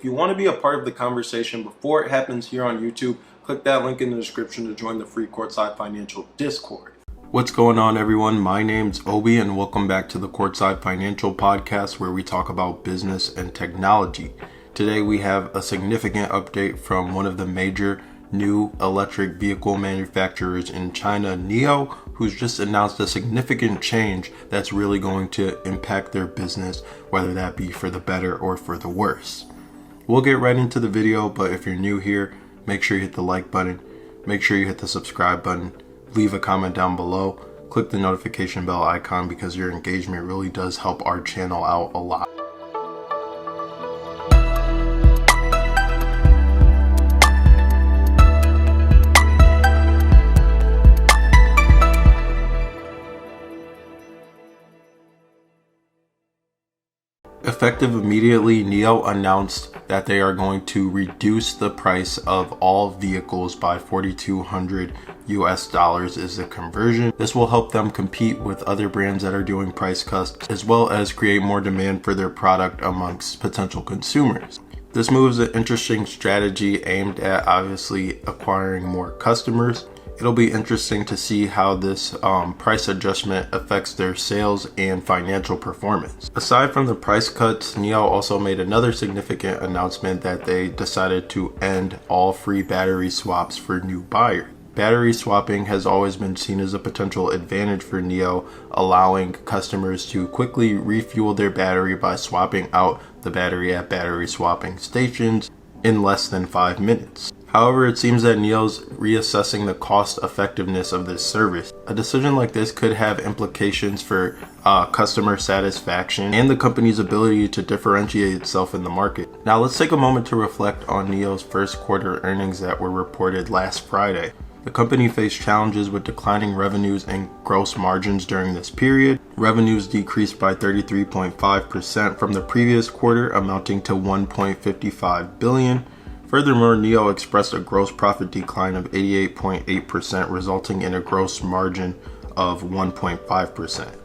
If you want to be a part of the conversation before it happens here on YouTube, click that link in the description to join the free Courtside Financial Discord. What's going on, everyone? My name's Obi, and welcome back to the Courtside Financial Podcast, where we talk about business and technology. Today we have a significant update from one of the major new electric vehicle manufacturers in China, NIO, who's just announced a significant change that's really going to impact their business, whether that be for the better or for the worse. We'll get right into the video, but if you're new here, make sure you hit the like button, make sure you hit the subscribe button, leave a comment down below, click the notification bell icon because your engagement really does help our channel out a lot. Effective immediately, NIO announced that they are going to reduce the price of all vehicles by $4,200 US is the conversion. This will help them compete with other brands that are doing price cuts, as well as create more demand for their product amongst potential consumers. This move is an interesting strategy aimed at obviously acquiring more customers. It'll be interesting to see how this price adjustment affects their sales and financial performance. Aside from the price cuts, NIO also made another significant announcement that they decided to end all free battery swaps for new buyers. Battery swapping has always been seen as a potential advantage for NIO, allowing customers to quickly refuel their battery by swapping out the battery at battery swapping stations in less than 5 minutes. However, it seems that NIO's reassessing the cost effectiveness of this service. A decision like this could have implications for customer satisfaction and the company's ability to differentiate itself in the market. Now let's take a moment to reflect on NIO's first quarter earnings that were reported last Friday. The company faced challenges with declining revenues and gross margins during this period. Revenues decreased by 33.5% from the previous quarter, amounting to $1.55 billion. Furthermore, NIO expressed a gross profit decline of 88.8%, resulting in a gross margin of 1.5%.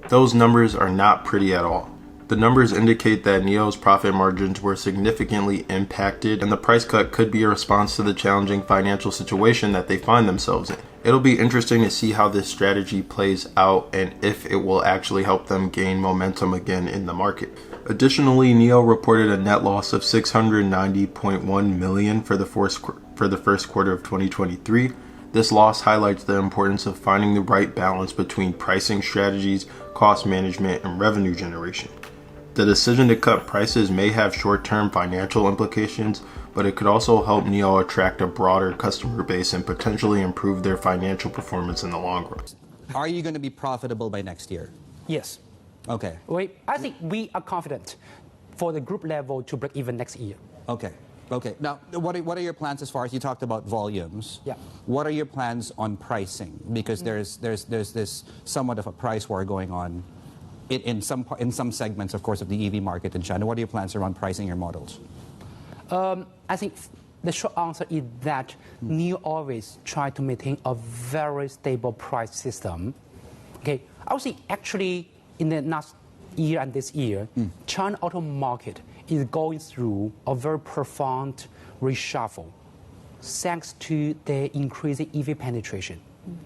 Those numbers are not pretty at all. The numbers indicate that NIO's profit margins were significantly impacted, and the price cut could be a response to the challenging financial situation that they find themselves in. It'll be interesting to see how this strategy plays out and if it will actually help them gain momentum again in the market. Additionally, NIO reported a net loss of $690.1 million for the first quarter of 2023. This loss highlights the importance of finding the right balance between pricing strategies, cost management, and revenue generation. The decision to cut prices may have short-term financial implications, but it could also help NIO attract a broader customer base and potentially improve their financial performance in the long run. Are you going to be profitable by next year? Yes. Okay. I think we are confident for the group level to break even next year. Okay. Now, what are your plans as far as you talked about volumes? Yeah. What are your plans on pricing? Because there's this somewhat of a price war going on in some segments, of course, of the EV market in China. What are your plans around pricing your models? I think the short answer is that NIO always try to maintain a very stable price system. Okay. I would say actually in the last year and this year, China auto market is going through a very profound reshuffle thanks to the increasing EV penetration.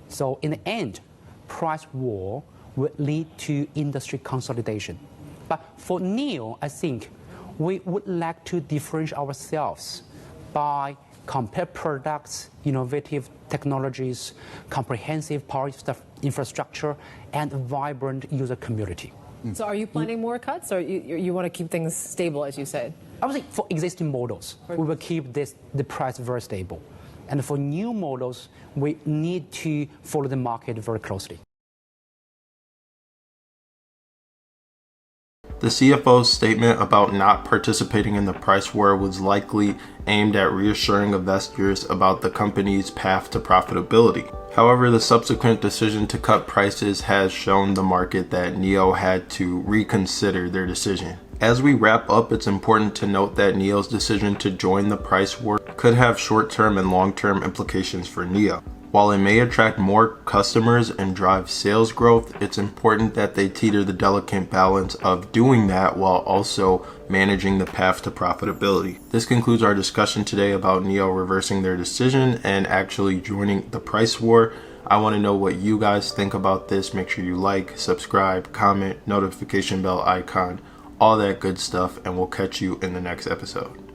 So in the end, price war will lead to industry consolidation. But for NIO, I think we would like to differentiate ourselves by compared products, innovative technologies, comprehensive power infrastructure, and a vibrant user community. So are you planning more cuts, or you want to keep things stable, as you said? I would say for existing models, we will keep the price very stable. And for new models, we need to follow the market very closely. The CFO's statement about not participating in the price war was likely aimed at reassuring investors about the company's path to profitability. However, the subsequent decision to cut prices has shown the market that NIO had to reconsider their decision. As we wrap up, it's important to note that NIO's decision to join the price war could have short-term and long-term implications for NIO. While it may attract more customers and drive sales growth, it's important that they teeter the delicate balance of doing that while also managing the path to profitability. This concludes our discussion today about NIO reversing their decision and actually joining the price war. I want to know what you guys think about this. Make sure you like, subscribe, comment, notification bell icon, all that good stuff, and we'll catch you in the next episode.